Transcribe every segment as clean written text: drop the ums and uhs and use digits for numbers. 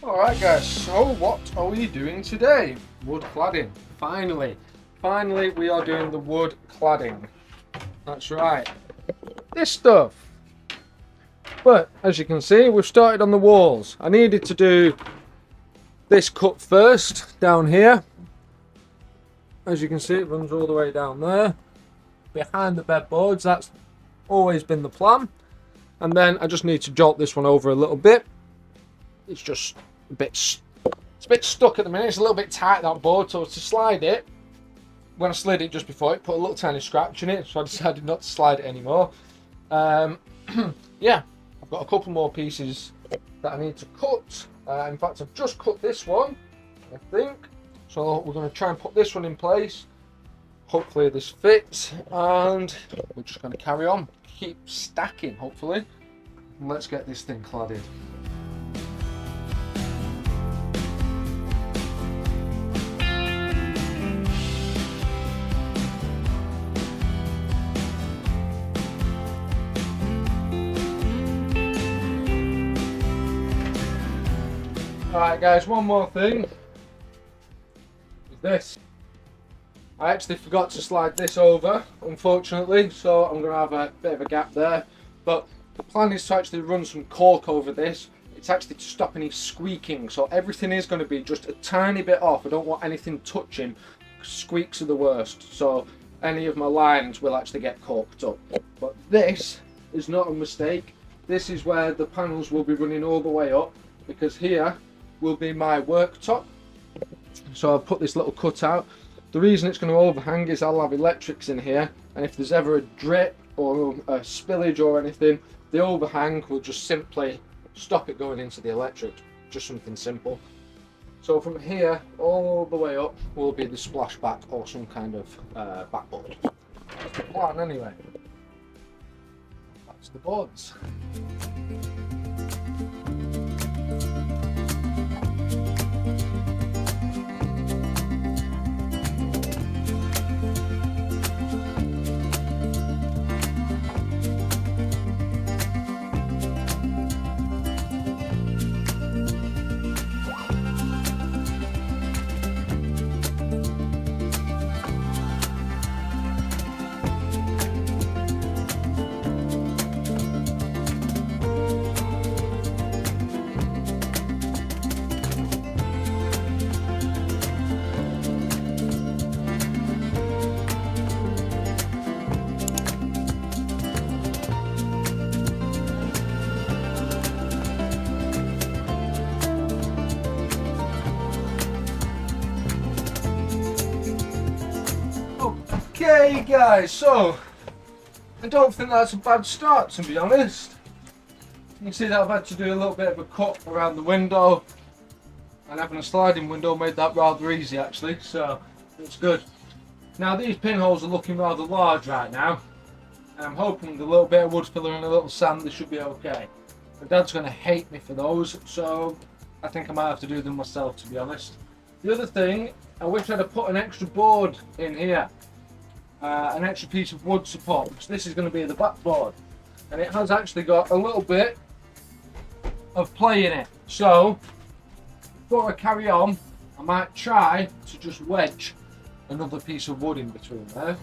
Alright guys, so what are we doing today? Wood cladding. Finally we are doing the wood cladding. That's right. This stuff. But as you can see, we've started on the walls. I needed to do this cut first, down here. As you can see, it runs all the way down there. Behind the bedboards, that's always been the plan. And then I just need to jolt this one over a little bit. It's just a bit stuck at the minute. It's a little bit tight, that board, so to slide it, when I slid it just before, it put a little tiny scratch in it, so I decided not to slide it anymore. Yeah, I've got a couple more pieces that I need to cut. In fact, I've just cut this one, I think. So we're going to try and put this one in place. Hopefully this fits, and we're just going to carry on. Keep stacking, hopefully. And let's get this thing cladded. Alright guys, one more thing is this. I actually forgot to slide this over, unfortunately, so I'm going to have a bit of a gap there. But the plan is to actually run some caulk over this. It's actually to stop any squeaking, so everything is going to be just a tiny bit off. I don't want anything touching. Squeaks are the worst, so any of my lines will actually get caulked up. But this is not a mistake. This is where the panels will be running all the way up, because here will be my worktop. So I've put this little cutout. The reason it's going to overhang is I'll have electrics in here, and if there's ever a drip or a spillage or anything, the overhang will just simply stop it going into the electric. Just something simple. So from here all the way up will be the splashback or some kind of backboard. That's the plan anyway. That's the boards. Okay guys, so I don't think that's a bad start, to be honest. You can see that I've had to do a little bit of a cut around the window, and having a sliding window made that rather easy actually, so it's good. Now these pinholes are looking rather large right now, and I'm hoping with a little bit of wood filler and a little sand they should be okay. My dad's going to hate me for those, so I think I might have to do them myself, to be honest. The other thing, I wish I'd have put an extra board in here. An extra piece of wood support, because this is going to be the backboard, and it has actually got a little bit of play in it. So before I carry on, I might try to just wedge another piece of wood in between there.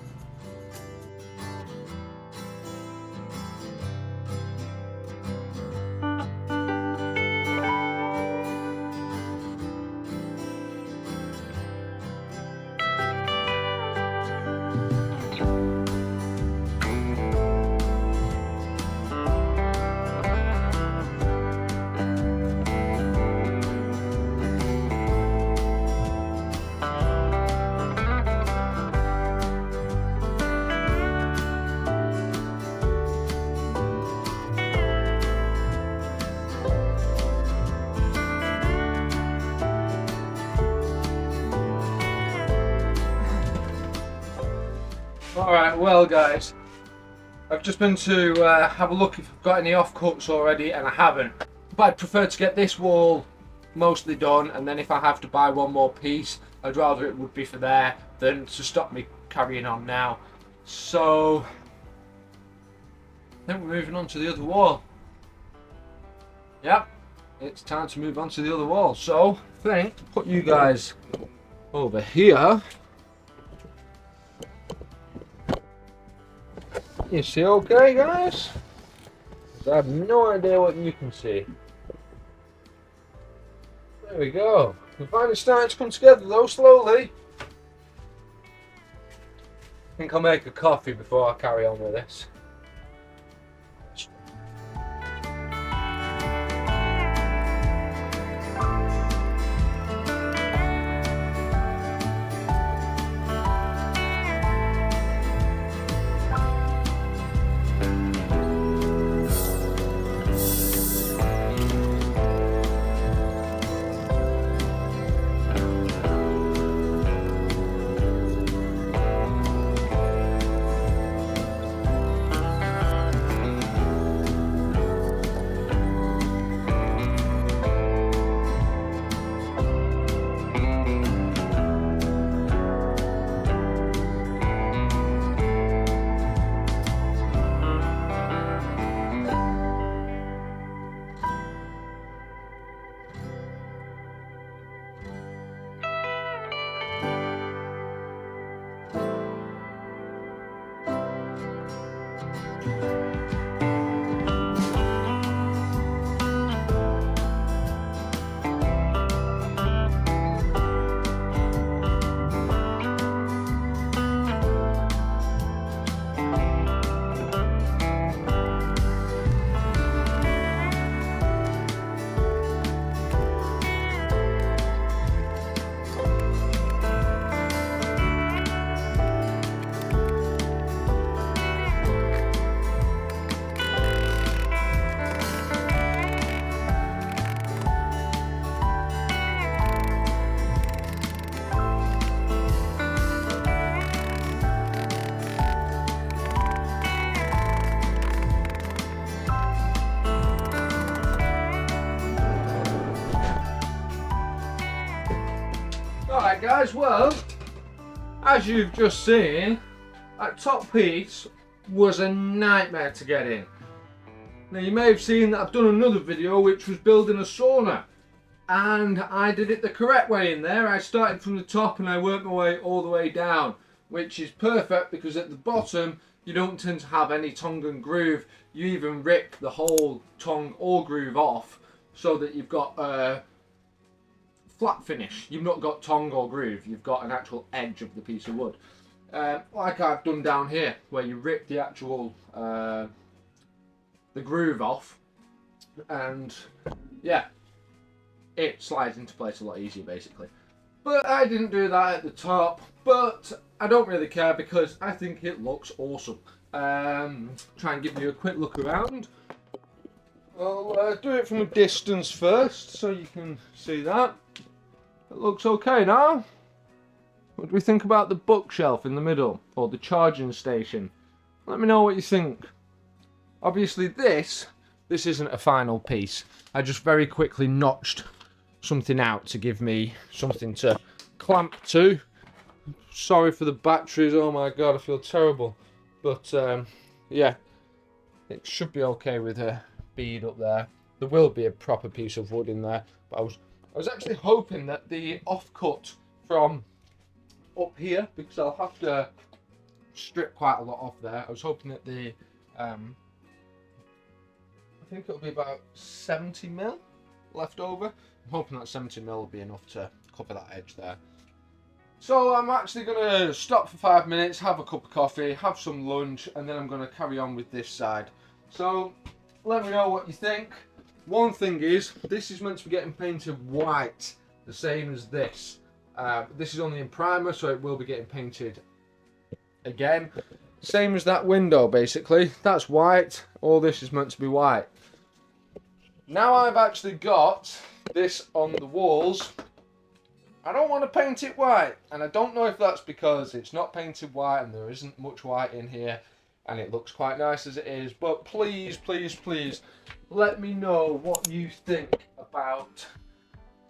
Alright, well guys, I've just been to have a look if I've got any offcuts already, and I haven't. But I'd prefer to get this wall mostly done, and then if I have to buy one more piece, I'd rather it would be for there than to stop me carrying on now. So I think we're moving on to the other wall. Yep, it's time to move on to the other wall. So I think put you guys over here. You see okay, guys? I have no idea what you can see. There we go. We're finally starting to come together though, slowly. I think I'll make a coffee before I carry on with this. Alright guys, well, as you've just seen, that top piece was a nightmare to get in. Now you may have seen that I've done another video which was building a sauna, and I did it the correct way in there. I started from the top and I worked my way all the way down, which is perfect because at the bottom you don't tend to have any tongue and groove. You even rip the whole tongue or groove off so that you've got a flat finish. You've not got tongue or groove, you've got an actual edge of the piece of wood. Like I've done down here, where you rip the actual the groove off, and yeah, it slides into place a lot easier basically. But I didn't do that at the top, but I don't really care because I think it looks awesome. Try and give you a quick look around. I'll do it from a distance first so you can see that. It looks okay now. What do we think about the bookshelf in the middle, or the charging station? Let me know what you think. Obviously this isn't a final piece. I just very quickly notched something out to give me something to clamp to. Sorry for the batteries, oh my god, I feel terrible. But yeah, it should be okay with a bead up there. There will be a proper piece of wood in there, but I was actually hoping that the offcut from up here, because I'll have to strip quite a lot off there. I was hoping that the I think it'll be about 70mm left over. I'm hoping that 70mm will be enough to cover that edge there. So I'm actually going to stop for 5 minutes, have a cup of coffee, have some lunch, and then I'm going to carry on with this side. So let me know what you think. One thing is, this is meant to be getting painted white, the same as this. This is only in primer, so it will be getting painted again. Same as that window, basically. That's white. All this is meant to be white. Now I've actually got this on the walls. I don't want to paint it white, and I don't know if that's because it's not painted white and there isn't much white in here, and it looks quite nice as it is. But please, please, please, let me know what you think about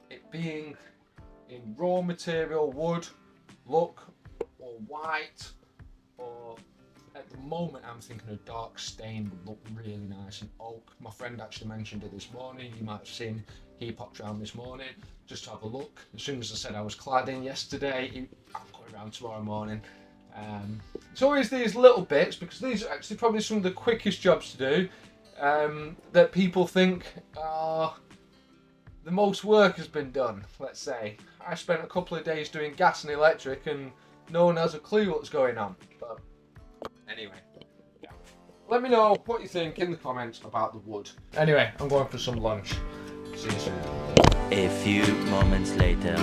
it being in raw material wood look, or white, or At the moment, I'm thinking a dark stain would look really nice in oak. My friend actually mentioned it this morning. You might have seen, he popped around this morning just to have a look. As soon as I said I was cladding yesterday, I'm going around tomorrow morning. It's always these little bits, because these are actually probably some of the quickest jobs to do, that people think are the most work has been done, let's say. I spent a couple of days doing gas and electric and no one has a clue what's going on. But anyway, yeah. Let me know what you think in the comments about the wood. Anyway, I'm going for some lunch. See you soon. A few moments later.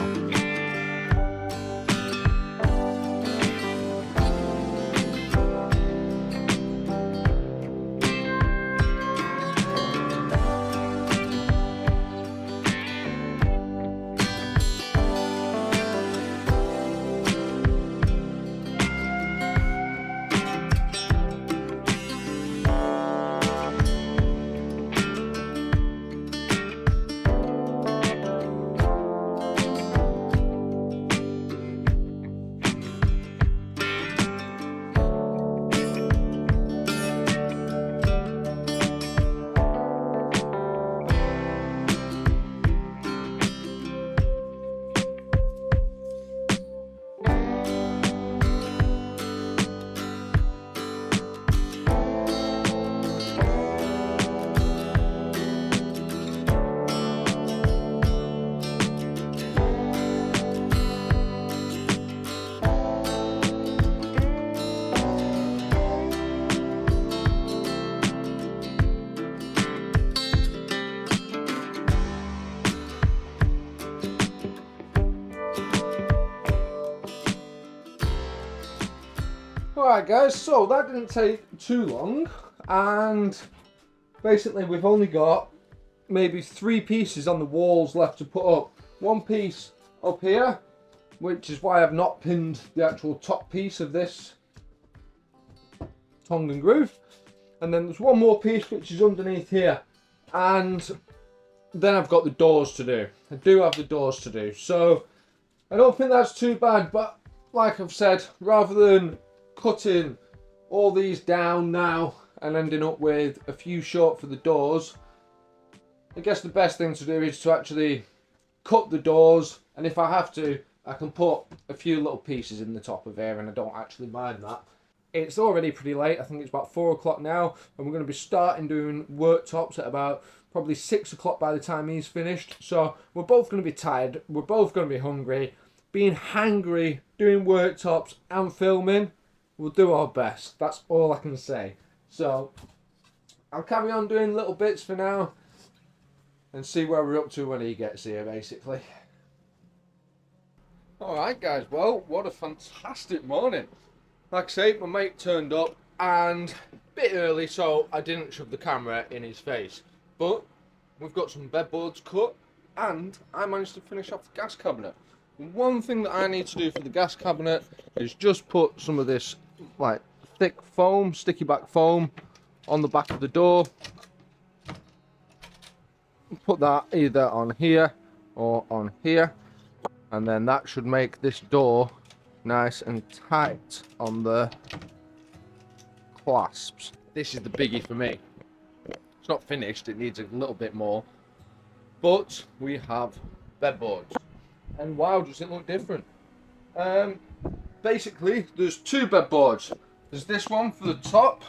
Alright guys, so that didn't take too long, and basically we've only got maybe 3 pieces on the walls left to put up. One piece up here, which is why I've not pinned the actual top piece of this tongue and groove, and then there's one more piece which is underneath here, and then I've got the doors to do. I do have the doors to do, so I don't think that's too bad, but like I've said, rather than cutting all these down now and ending up with a few short for the doors, I guess the best thing to do is to actually cut the doors, and if I have to, I can put a few little pieces in the top of here, and I don't actually mind that. It's already pretty late. I think it's about 4 o'clock now, and we're going to be starting doing worktops at about probably 6 o'clock by the time he's finished. So we're both going to be tired, we're both going to be hungry. Being hangry, doing worktops and filming, we'll do our best. That's all I can say. So I'll carry on doing little bits for now and see where we're up to when he gets here, basically. Alright guys, well, what a fantastic morning. Like I say, my mate turned up and a bit early, so I didn't shove the camera in his face. But we've got some bedboards cut and I managed to finish off the gas cabinet. One thing that I need to do for the gas cabinet is just put some of this like thick foam, sticky back foam on the back of the door. Put that either on here or on here, and then that should make this door nice and tight on the clasps. This is the biggie for me. It's not finished, it needs a little bit more, but we have bedboards, and wow, does it look different. Basically there's 2 bedboards. There's this one for the top.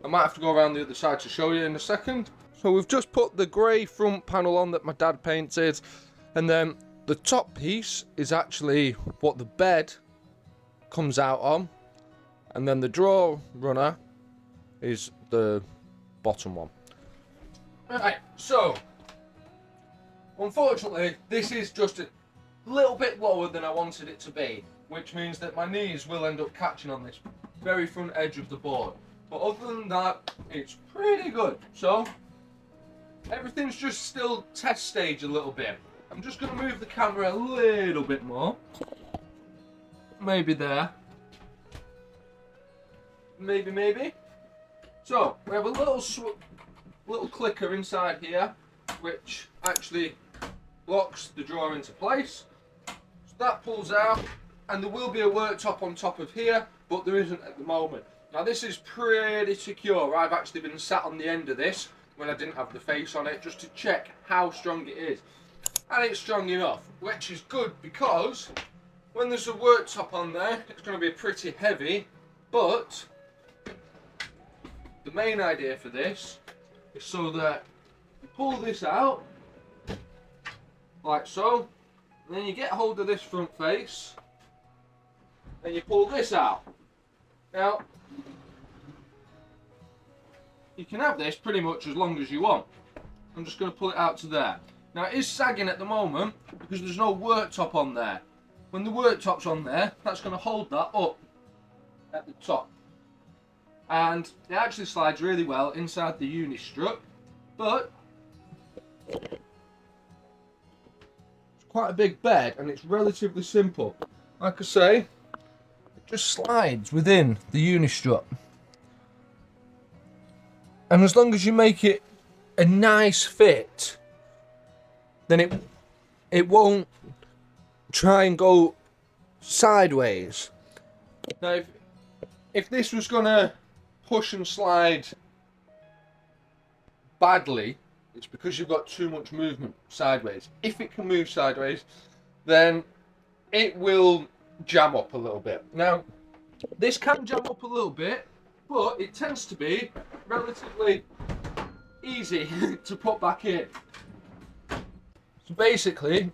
I might have to go around the other side to show you in a second. So we've just put the grey front panel on that my dad painted, and then the top piece is actually what the bed comes out on, and then the drawer runner is the bottom one. Right, so unfortunately this is just a little bit lower than I wanted it to be, which means that my knees will end up catching on this very front edge of the board. But other than that, it's pretty good. So everything's just still test stage a little bit. I'm just going to move the camera a little bit more. Maybe there. Maybe. So we have a little clicker inside here, which actually locks the drawer into place. So that pulls out, and there will be a worktop on top of here, but there isn't at the moment. Now this is pretty secure. I've actually been sat on the end of this when I didn't have the face on it just to check how strong it is. And it's strong enough, which is good because when there's a worktop on there, it's going to be pretty heavy, but the main idea for this is so that you pull this out, like so, and then you get hold of this front face, and you pull this out. Now, you can have this pretty much as long as you want. I'm just going to pull it out to there. Now it is sagging at the moment because there's no worktop on there. When the worktop's on there, that's going to hold that up at the top. And it actually slides really well inside the uni strut, but it's quite a big bed and it's relatively simple. Like I say, it just slides within the uni strut. And as long as you make it a nice fit, then it won't try and go sideways. Now, if this was gonna push and slide badly, it's because you've got too much movement sideways. If it can move sideways, then it will jam up a little bit. Now, this can jam up a little bit, but it tends to be relatively easy to put back in. So basically,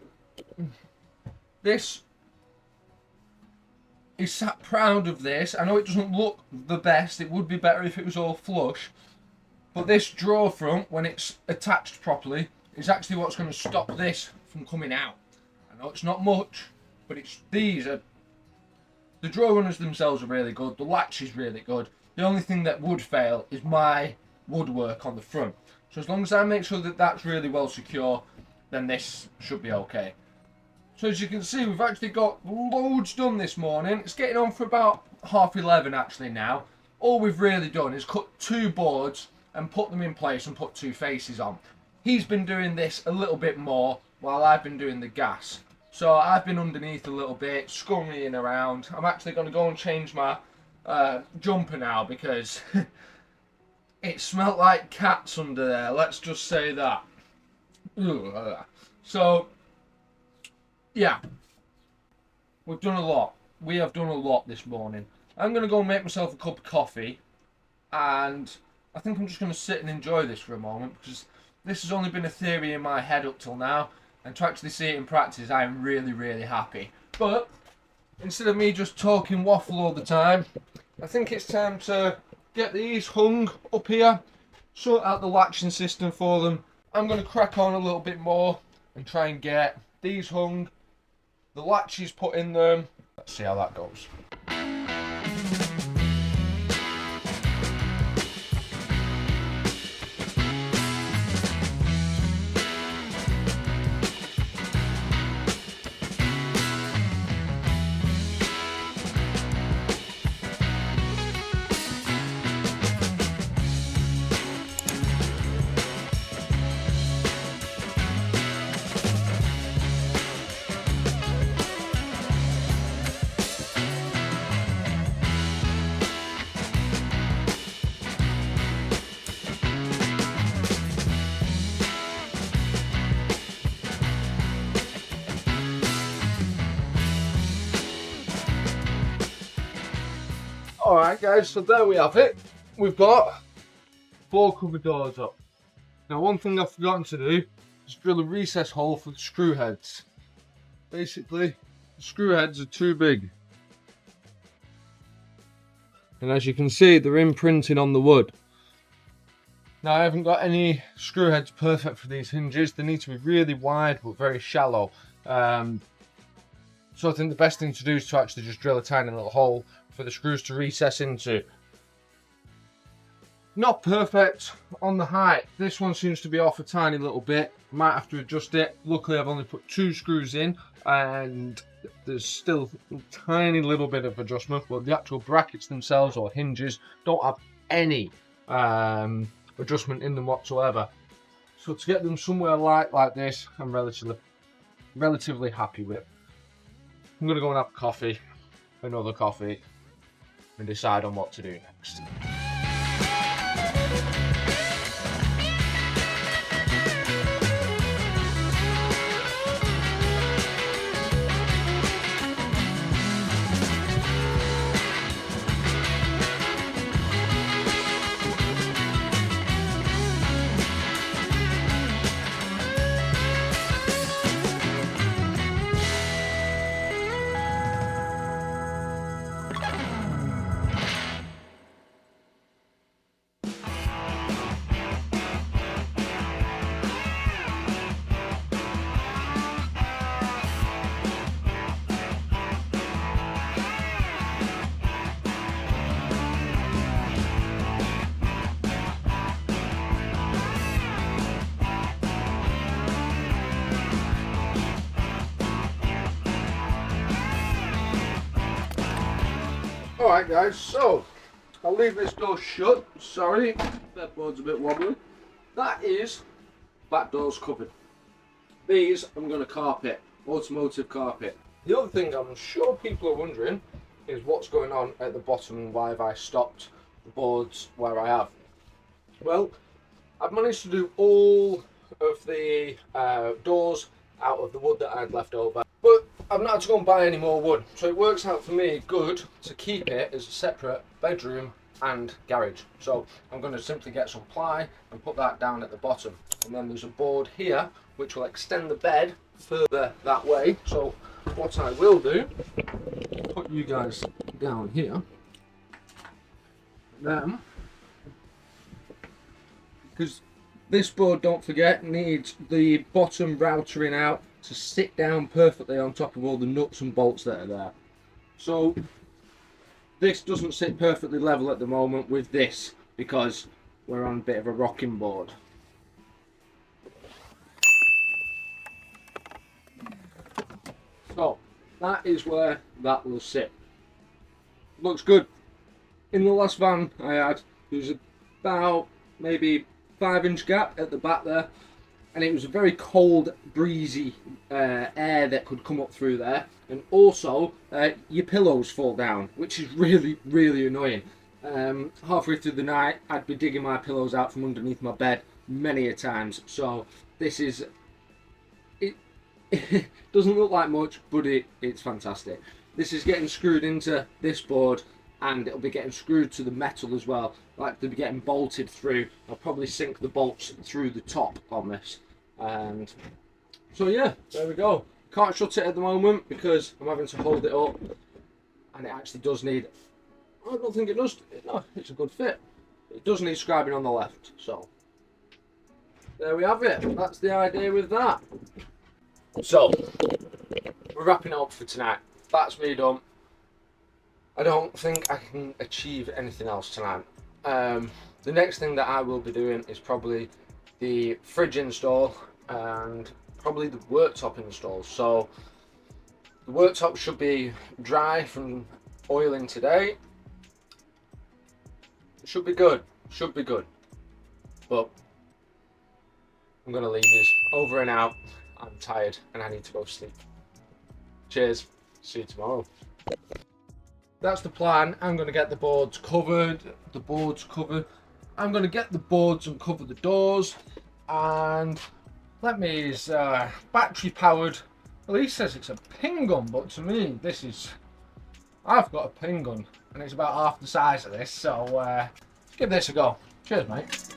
this is sat proud of this. I know it doesn't look the best, it would be better if it was all flush, but this drawer front, when it's attached properly, is actually what's going to stop this from coming out. I know it's not much, but these are, the drawer runners themselves are really good, the latch is really good. The only thing that would fail is my woodwork on the front. So as long as I make sure that that's really well secure, then this should be okay. So as you can see, we've actually got loads done this morning. It's getting on for about 11:30 actually now. All we've really done is cut 2 boards and put them in place and put 2 faces on. He's been doing this a little bit more while I've been doing the gas. So I've been underneath a little bit, scurrying around. I'm actually going to go and change my jumper now because it smelt like cats under there, let's just say that. So yeah, we've done a lot. We have done a lot this morning. I'm going to go and make myself a cup of coffee, and I think I'm just going to sit and enjoy this for a moment because this has only been a theory in my head up till now, and to actually see it in practice I am really, really happy. But instead of me just talking waffle all the time, I think it's time to get these hung up here, sort out the latching system for them. I'm going to crack on a little bit more and try and get these hung, the latches put in them. Let's see how that goes. Alright guys, so there we have it. We've got 4 cupboard doors up. Now one thing I've forgotten to do is drill a recess hole for the screw heads. Basically, the screw heads are too big. And as you can see, they're imprinting on the wood. Now I haven't got any screw heads perfect for these hinges. They need to be really wide but very shallow. So I think the best thing to do is to actually just drill a tiny little hole for the screws to recess into. Not perfect on the height. This one seems to be off a tiny little bit. Might have to adjust it. Luckily I've only put 2 screws in and there's still a tiny little bit of adjustment, but the actual brackets themselves or hinges don't have any adjustment in them whatsoever. So to get them somewhere light like this, I'm relatively happy with. I'm gonna go and have coffee, another coffee, and decide on what to do next. Alright guys, so I'll leave this door shut. Sorry, that board's a bit wobbly. That is back doors covered. These I'm going to carpet, automotive carpet. The other thing I'm sure people are wondering is what's going on at the bottom and why have I stopped the boards where I have. Well, I've managed to do all of the doors out of the wood that I had left over, but I've not had to go and buy any more wood, so it works out for me good to keep it as a separate bedroom and garage. So I'm going to simply get some ply and put that down at the bottom, and then there's a board here which will extend the bed further that way. So what I will do, put you guys down here, then, because this board, don't forget, needs the bottom routering out to sit down perfectly on top of all the nuts and bolts that are there. So this doesn't sit perfectly level at the moment with this because we're on a bit of a rocking board. So that is where that will sit. Looks good. In the last van I had, there was about maybe 5-inch gap at the back there, and it was a very cold, breezy air that could come up through there, and also your pillows fall down, which is really, really annoying. Halfway through the night I'd be digging my pillows out from underneath my bed many a times. So this is, it doesn't look like much, but it's fantastic. This is getting screwed into this board, and it'll be getting screwed to the metal as well, like they'll be getting bolted through. I'll probably sink the bolts through the top on this, and so yeah, there we go. Can't shut it at the moment because I'm having to hold it up, and it actually does need, I don't think it does, no, it's a good fit. It does need scribing on the left, so there we have it. That's the idea with that. So we're wrapping it up for tonight. That's me done. I don't think I can achieve anything else tonight. The next thing that I will be doing is probably the fridge install and probably the worktop install. So the worktop should be dry from oiling today. It should be good, but I'm gonna leave this over and out. I'm tired and I need to go sleep. Cheers, see you tomorrow. That's the plan. I'm going to get the boards covered. I'm going to get the boards and cover the doors. And let me is battery powered. Well, he says it's a pin gun, but to me, this is, I've got a pin gun and it's about half the size of this. So give this a go. Cheers, mate.